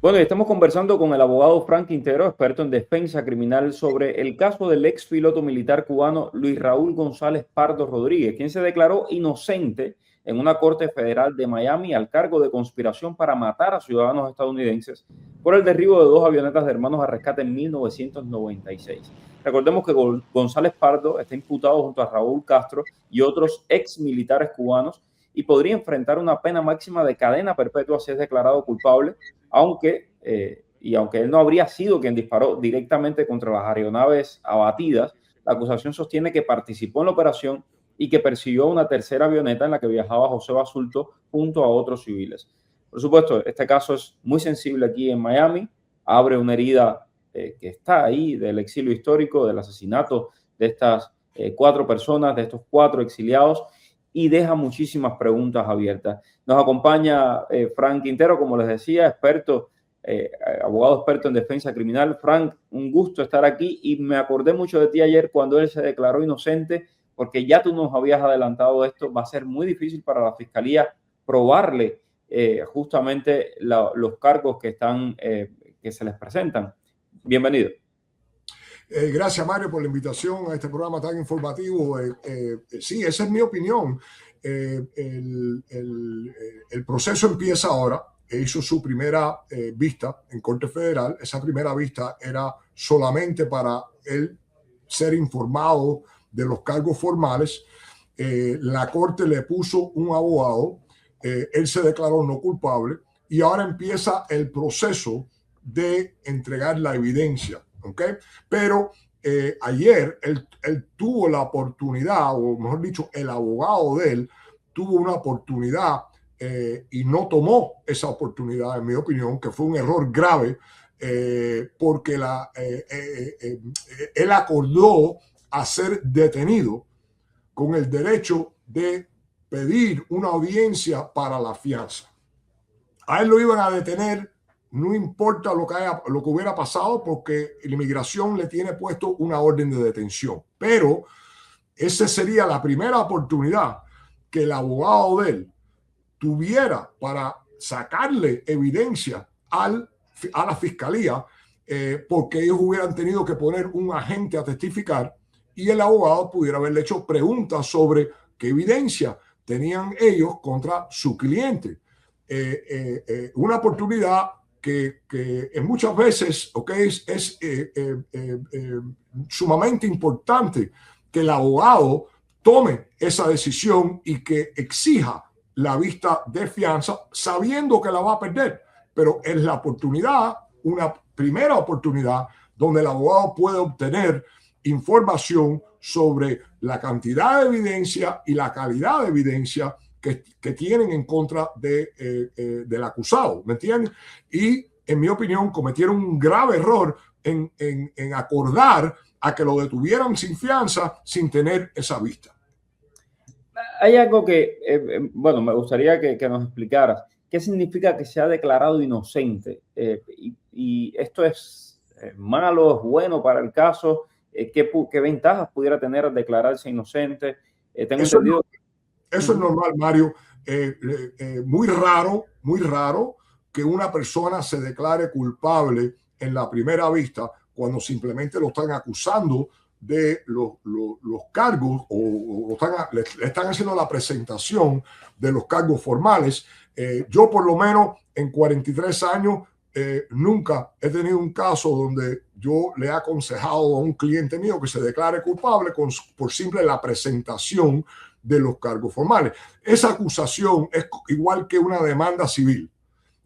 Bueno, y estamos conversando con el abogado Frank Quintero, experto en defensa criminal, sobre el caso del ex piloto militar cubano Luis Raúl González Pardo Rodríguez, quien se declaró inocente en una corte federal de Miami al cargo de conspiración para matar a ciudadanos estadounidenses por el derribo de dos avionetas de hermanos a rescate en 1996. Recordemos que González Pardo está imputado junto a Raúl Castro y otros ex militares cubanos y podría enfrentar una pena máxima de cadena perpetua si es declarado culpable, aunque él no habría sido quien disparó directamente contra las aeronaves abatidas. La acusación sostiene que participó en la operación y que persiguió una tercera avioneta en la que viajaba José Basulto junto a otros civiles. Por supuesto, este caso es muy sensible aquí en Miami, abre una herida que está ahí del exilio histórico, del asesinato de estas cuatro personas, de estos cuatro exiliados, y deja muchísimas preguntas abiertas. Nos acompaña Frank Quintero, como les decía, abogado experto en defensa criminal. Frank, un gusto estar aquí y me acordé mucho de ti ayer cuando él se declaró inocente, porque ya tú nos habías adelantado esto. Va a ser muy difícil para la fiscalía probarle justamente los cargos que se les presentan. Bienvenido. Gracias, Mario, por la invitación a este programa tan informativo. Sí, esa es mi opinión. El proceso empieza ahora. Hizo su primera vista en Corte Federal. Esa primera vista era solamente para él ser informado de los cargos formales. La Corte le puso un abogado. Él se declaró no culpable y ahora empieza el proceso de entregar la evidencia. ¿Okay? Pero ayer él tuvo la oportunidad, o mejor dicho, el abogado de él tuvo una oportunidad y no tomó esa oportunidad, en mi opinión, que fue un error grave, porque él acordó a ser detenido con el derecho de pedir una audiencia para la fianza. A él lo iban a detener, no importa lo que hubiera pasado, porque la inmigración le tiene puesto una orden de detención. Pero esa sería la primera oportunidad que el abogado de él tuviera para sacarle evidencia a la fiscalía, porque ellos hubieran tenido que poner un agente a testificar y el abogado pudiera haberle hecho preguntas sobre qué evidencia tenían ellos contra su cliente. Una oportunidad que muchas veces es sumamente importante que el abogado tome esa decisión y que exija la vista de fianza sabiendo que la va a perder. Pero es la oportunidad, una primera oportunidad donde el abogado puede obtener información sobre la cantidad de evidencia y la calidad de evidencia que tienen en contra del acusado, ¿me entiendes? Y, en mi opinión, cometieron un grave error en acordar a que lo detuvieran sin fianza, sin tener esa vista. Hay algo que, bueno, me gustaría que nos explicaras. ¿Qué significa que se ha declarado inocente? Y esto es malo, es bueno para el caso. ¿Qué ventajas pudiera tener al declararse inocente? Tengo entendido. Eso es normal, Mario. Muy raro que una persona se declare culpable en la primera vista cuando simplemente lo están acusando de los cargos o le están haciendo la presentación de los cargos formales. Yo, por lo menos, en 43 años, nunca he tenido un caso donde yo le he aconsejado a un cliente mío que se declare culpable por simple la presentación de los cargos formales. Esa acusación es igual que una demanda civil,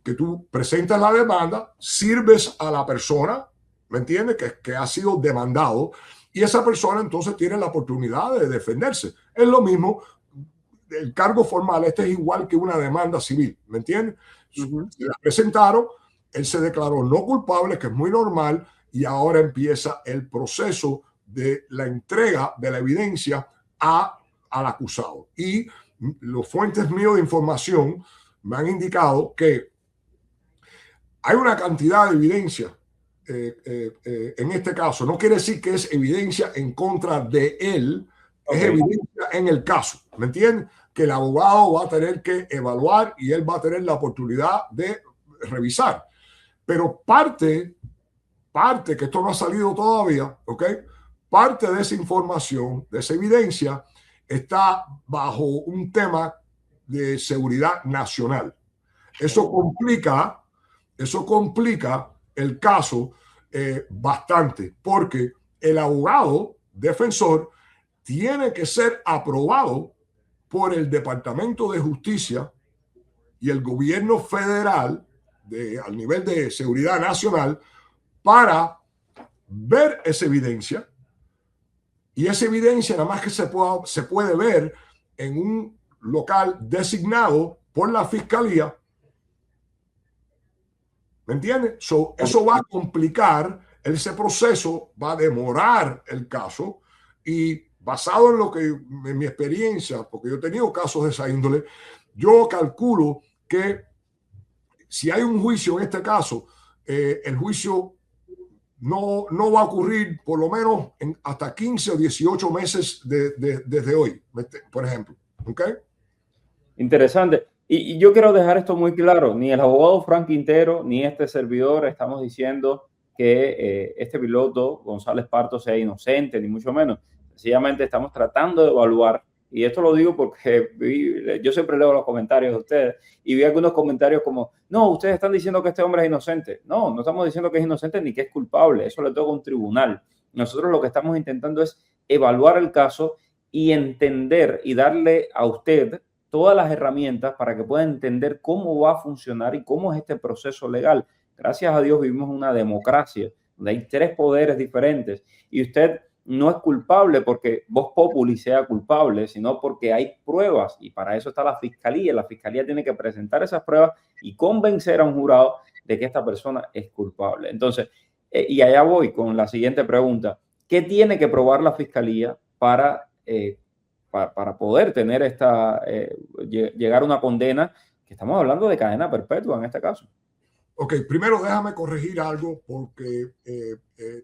que tú presentas la demanda, sirves a la persona, ¿me entiendes? Que ha sido demandado, y esa persona entonces tiene la oportunidad de defenderse. Es lo mismo, el cargo formal es igual que una demanda civil, ¿me entiendes? Se la presentaron, él se declaró no culpable, que es muy normal, y ahora empieza el proceso de la entrega de la evidencia al acusado. Y los fuentes míos de información me han indicado que hay una cantidad de evidencia en este caso. No quiere decir que es evidencia en contra de él, es evidencia en el caso, ¿me entiendes? Que el abogado va a tener que evaluar y él va a tener la oportunidad de revisar. Pero parte, que esto no ha salido todavía, ¿ok? Parte de esa información, de esa evidencia, está bajo un tema de seguridad nacional. Eso complica el caso bastante, porque el abogado defensor tiene que ser aprobado por el Departamento de Justicia y el gobierno federal al nivel de seguridad nacional para ver esa evidencia. Y esa evidencia nada más que se puede ver en un local designado por la fiscalía. ¿Me entiendes? Eso va a complicar ese proceso, va a demorar el caso, y basado en mi experiencia, porque yo he tenido casos de esa índole, yo calculo que si hay un juicio en este caso, el juicio no va a ocurrir por lo menos hasta 15 o 18 meses desde hoy, por ejemplo. ¿Ok? Interesante. Y yo quiero dejar esto muy claro. Ni el abogado Frank Quintero ni este servidor estamos diciendo que este piloto González Pardo sea inocente, ni mucho menos. Sencillamente estamos tratando de evaluar, y esto lo digo porque yo siempre leo los comentarios de ustedes y vi algunos comentarios como, no, ustedes están diciendo que este hombre es inocente. No, no estamos diciendo que es inocente ni que es culpable. Eso le toca a un tribunal. Nosotros lo que estamos intentando es evaluar el caso y entender y darle a usted todas las herramientas para que pueda entender cómo va a funcionar y cómo es este proceso legal. Gracias a Dios vivimos una democracia donde hay 3 poderes diferentes y usted no es culpable porque Vox Populi sea culpable, sino porque hay pruebas, y para eso está la fiscalía. La fiscalía tiene que presentar esas pruebas y convencer a un jurado de que esta persona es culpable. Entonces, y allá voy con la siguiente pregunta. ¿Qué tiene que probar la fiscalía para poder tener llegar a una condena, que estamos hablando de cadena perpetua en este caso? Ok, primero déjame corregir algo, porque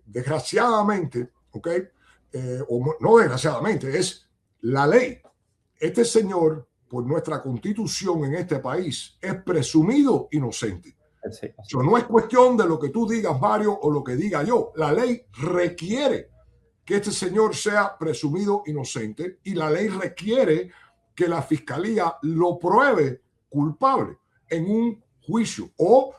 desgraciadamente, ok, o no desgraciadamente, es la ley. Este señor, por nuestra constitución en este país, es presumido inocente. Sí. So, no es cuestión de lo que tú digas, Mario, o lo que diga yo. La ley requiere que este señor sea presumido inocente, y la ley requiere que la fiscalía lo pruebe culpable en un juicio, o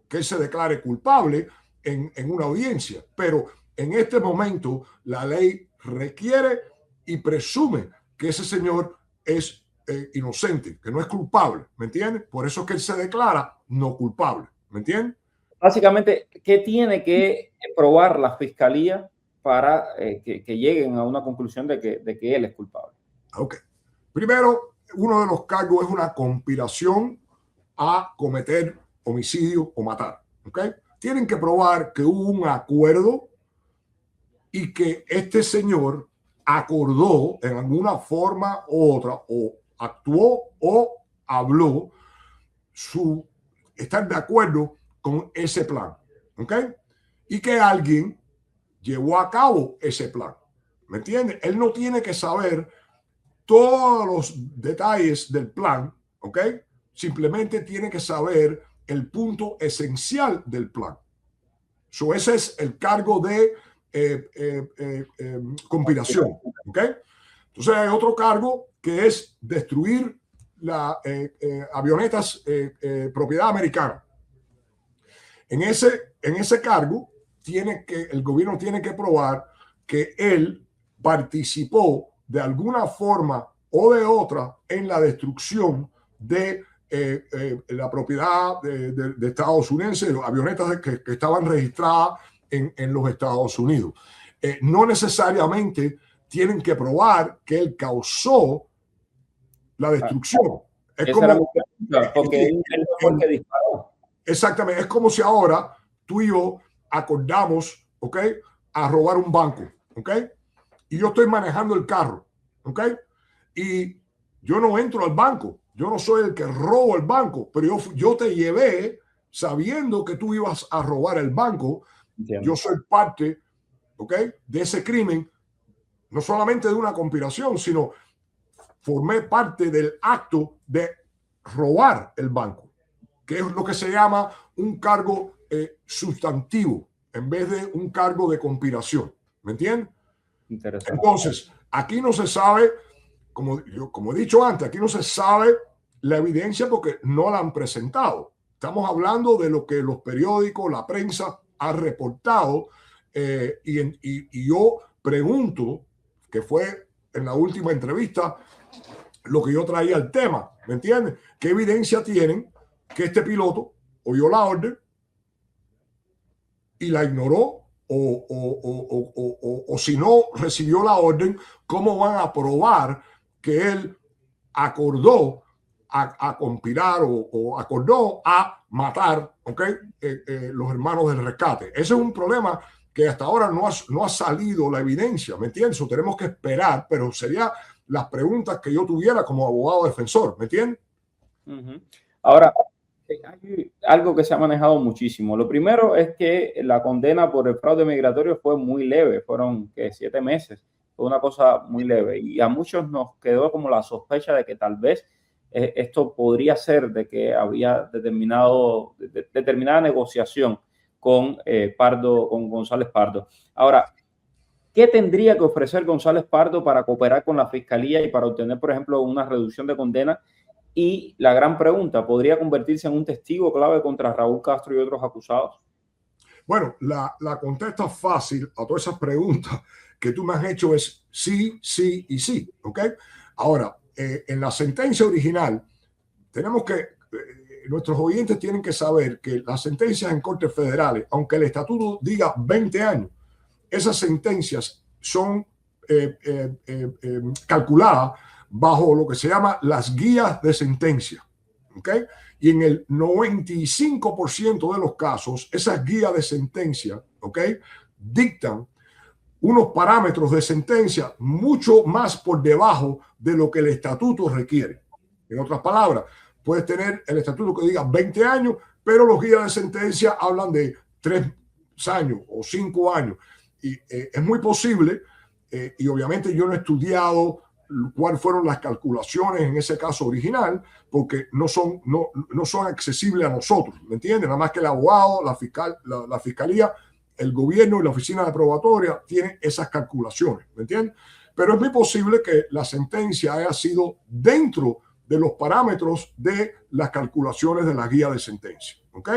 que él se declare culpable en una audiencia. Pero en este momento la ley requiere y presume que ese señor es inocente, que no es culpable, ¿me entiendes? Por eso es que él se declara no culpable, ¿me entiendes? Básicamente, ¿qué tiene que probar la fiscalía para que lleguen a una conclusión de que él es culpable? Ok. Primero, uno de los cargos es una conspiración a cometer homicidio o matar. ¿Ok? Tienen que probar que hubo un acuerdo y que este señor acordó en alguna forma u otra, o actuó o habló, estar de acuerdo con ese plan. ¿Ok? Y que alguien llevó a cabo ese plan. ¿Me entiendes? Él no tiene que saber todos los detalles del plan, ¿ok? Simplemente tiene que saber el punto esencial del plan. So, ese es el cargo de conspiración, ¿ok? Entonces hay otro cargo que es destruir las avionetas propiedad americana. En ese cargo el gobierno tiene que probar que él participó de alguna forma o de otra en la destrucción de la propiedad de estadounidenses, avionetas que estaban registradas en los Estados Unidos. No necesariamente tienen que probar que él causó la destrucción. Es como, porque él fue el que disparó. Exactamente, es como si ahora tú y yo acordamos, ¿ok?, a robar un banco, ¿ok? Y yo estoy manejando el carro, ¿ok? Y yo no entro al banco, yo no soy el que robo el banco, pero yo te llevé sabiendo que tú ibas a robar el banco. Entiendo. Yo soy parte, ¿ok?, de ese crimen, no solamente de una conspiración, sino formé parte del acto de robar el banco, que es lo que se llama un cargo sustantivo en vez de un cargo de conspiración. ¿Me entiendes? Interesante. Entonces, aquí no se sabe, como he dicho antes, aquí no se sabe la evidencia porque no la han presentado. Estamos hablando de lo que los periódicos, la prensa ha reportado y yo pregunto, que fue en la última entrevista lo que yo traía al tema, ¿me entiendes? ¿Qué evidencia tienen que este piloto oyó la orden y la ignoró? O si no recibió la orden, ¿cómo van a probar que él acordó a conspirar o acordó a matar, los hermanos del rescate? Ese es un problema que hasta ahora no ha salido la evidencia, ¿me entiendes? O tenemos que esperar, pero sería las preguntas que yo tuviera como abogado defensor, ¿me entiendes? Ahora, hay algo que se ha manejado muchísimo. Lo primero es que la condena por el fraude migratorio fue muy leve, fueron 7 meses, fue una cosa muy leve y a muchos nos quedó como la sospecha de que tal vez esto podría ser de que había determinada negociación con Pardo, con González Pardo. Ahora, ¿qué tendría que ofrecer González Pardo para cooperar con la fiscalía y para obtener, por ejemplo, una reducción de condena? Y la gran pregunta, ¿podría convertirse en un testigo clave contra Raúl Castro y otros acusados? Bueno, la contesta fácil a todas esas preguntas que tú me has hecho es sí, sí y sí, ¿ok? Ahora, en la sentencia original, tenemos que, nuestros oyentes tienen que saber que las sentencias en cortes federales, aunque el estatuto diga 20 años, esas sentencias son calculadas bajo lo que se llama las guías de sentencia. ¿Okay? Y en el 95% de los casos, esas guías de sentencia, ¿okay?, dictan unos parámetros de sentencia mucho más por debajo de lo que el estatuto requiere. En otras palabras, puedes tener el estatuto que diga 20 años, pero los guías de sentencia hablan de 3 años o 5 años. Y es muy posible, y obviamente yo no he estudiado cuáles fueron las calculaciones en ese caso original, porque no son accesibles a nosotros, ¿me entiendes? Nada más que el abogado, la fiscalía, el gobierno y la oficina de probatoria tienen esas calculaciones, ¿me entiendes? Pero es muy posible que la sentencia haya sido dentro de los parámetros de las calculaciones de la guía de sentencia, ¿ok?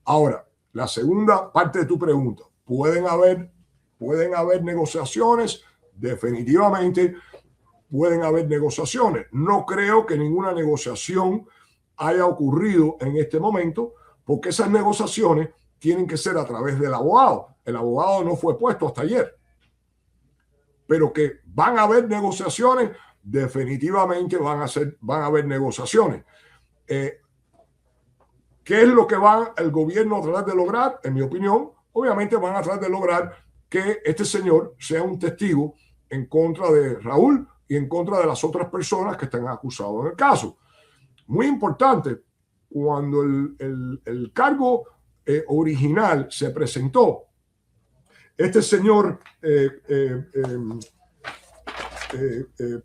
Ahora, la segunda parte de tu pregunta, ¿pueden haber negociaciones? Definitivamente pueden haber negociaciones. No creo que ninguna negociación haya ocurrido en este momento, porque esas negociaciones tienen que ser a través del abogado. El abogado no fue puesto hasta ayer. Pero que van a haber negociaciones, definitivamente van a haber negociaciones. ¿Qué es lo que va el gobierno a tratar de lograr? En mi opinión, obviamente van a tratar de lograr que este señor sea un testigo en contra de Raúl y en contra de las otras personas que están acusadas en el caso. Muy importante, cuando el cargo original se presentó, este señor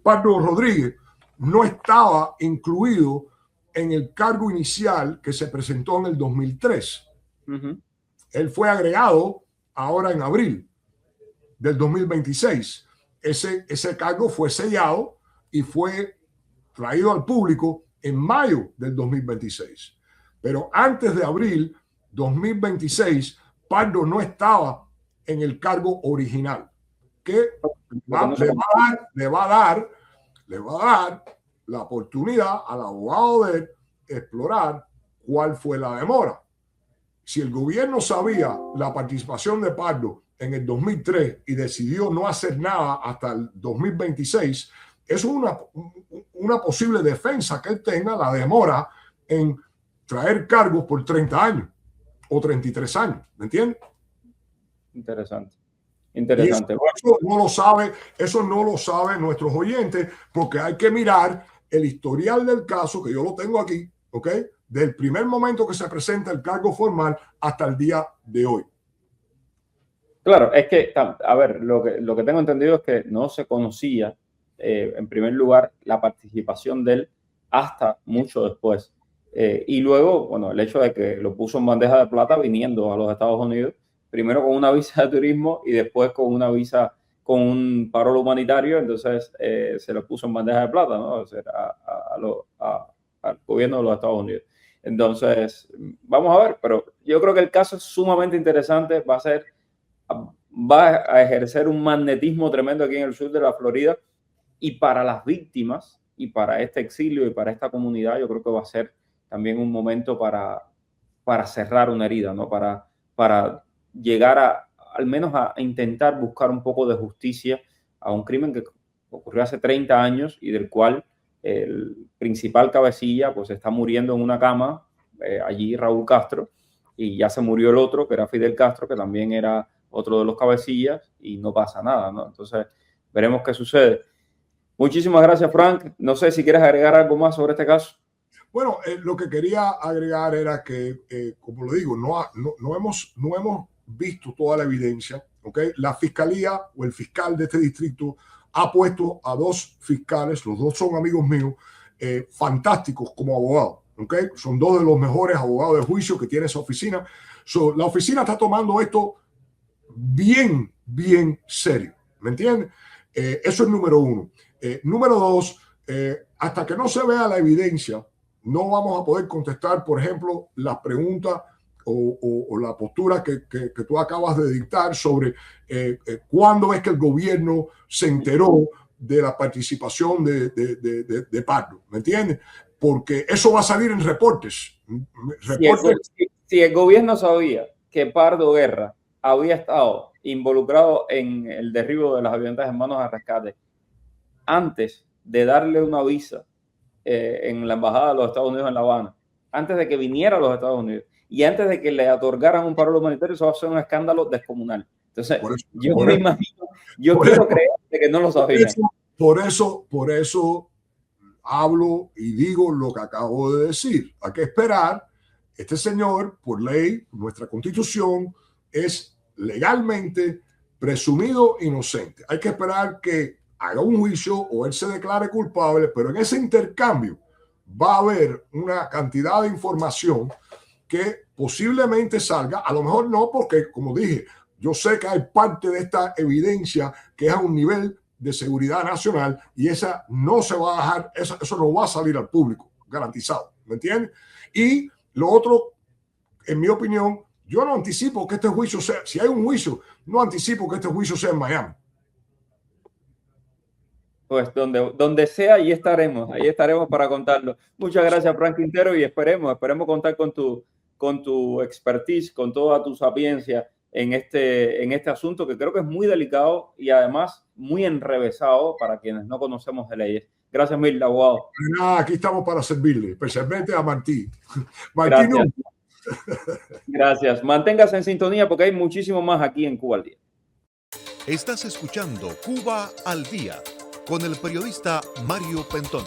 Pardo Rodríguez no estaba incluido en el cargo inicial que se presentó en el 2003. Él fue agregado ahora en abril del 2026. Ese cargo fue sellado y fue traído al público en mayo del 2026. Pero antes de abril 2026, Pardo no estaba en el cargo original, que le va a dar la oportunidad al abogado de explorar cuál fue la demora. Si el gobierno sabía la participación de Pardo en el 2003 y decidió no hacer nada hasta el 2026, es una posible defensa que él tenga, la demora en traer cargos por 30 años o 33 años, ¿me entiendes? Interesante. Eso no lo saben nuestros oyentes, porque hay que mirar el historial del caso, que yo lo tengo aquí, ¿ok? Del primer momento que se presenta el cargo formal hasta el día de hoy. Claro, es que, a ver, lo que tengo entendido es que no se conocía, en primer lugar, la participación de él hasta mucho después. Y luego, bueno, el hecho de que lo puso en bandeja de plata viniendo a los Estados Unidos, primero con una visa de turismo y después con una visa con un parol humanitario, entonces se lo puso en bandeja de plata, ¿no? O sea, al gobierno de los Estados Unidos. Entonces, vamos a ver, pero yo creo que el caso es sumamente interesante, va a ejercer un magnetismo tremendo aquí en el sur de la Florida, y para las víctimas y para este exilio y para esta comunidad, yo creo que va a ser también un momento para cerrar una herida, ¿no? Para llegar al menos a intentar buscar un poco de justicia a un crimen que ocurrió hace 30 años y del cual el principal cabecilla pues está muriendo en una cama, allí Raúl Castro, y ya se murió el otro, que era Fidel Castro, que también era otro de los cabecillas, y no pasa nada, ¿no? Entonces, veremos qué sucede. Muchísimas gracias, Frank. No sé si quieres agregar algo más sobre este caso. Bueno, lo que quería agregar era que, como lo digo, no hemos visto toda la evidencia. ¿Okay? La fiscalía o el fiscal de este distrito ha puesto a 2 fiscales, los 2 son amigos míos, fantásticos como abogados. ¿Okay? Son 2 de los mejores abogados de juicio que tiene esa oficina. La oficina está tomando esto bien, bien serio. ¿Me entiendes? Eso es número 1. Número 2, hasta que no se vea la evidencia, no vamos a poder contestar, por ejemplo, las preguntas o la postura que tú acabas de dictar sobre cuándo es que el gobierno se enteró de la participación de Pardo, ¿me entiendes? Porque eso va a salir en reportes. Si el gobierno sabía que Pardo Guerra había estado involucrado en el derribo de las avionetas Hermanos al Rescate antes de darle una visa en la embajada de los Estados Unidos en La Habana, antes de que viniera a los Estados Unidos y antes de que le otorgaran un parol humanitario, eso va a ser un escándalo descomunal. Entonces, yo quiero creer que no lo sabía. Por eso hablo y digo lo que acabo de decir. Hay que esperar. Este señor, por ley, nuestra constitución, es legalmente presumido inocente. Hay que esperar que haga un juicio o él se declare culpable, pero en ese intercambio va a haber una cantidad de información que posiblemente salga, a lo mejor no, porque como dije, yo sé que hay parte de esta evidencia que es a un nivel de seguridad nacional y esa no se va a dejar, eso no va a salir al público, garantizado, ¿me entiendes? Y lo otro, en mi opinión, yo no anticipo que este juicio sea, si hay un juicio, no anticipo que este juicio sea en Miami. Pues donde sea, ahí estaremos para contarlo. Muchas gracias, Frank Quintero, y esperemos contar con tu expertise, con toda tu sapiencia en este asunto que creo que es muy delicado y además muy enrevesado para quienes no conocemos de leyes. Gracias mil, abogado. Aquí estamos para servirle, especialmente a Martí. Gracias. Gracias. Manténgase en sintonía porque hay muchísimo más aquí en Cuba al Día. Estás escuchando Cuba al Día con el periodista Mario Pentón.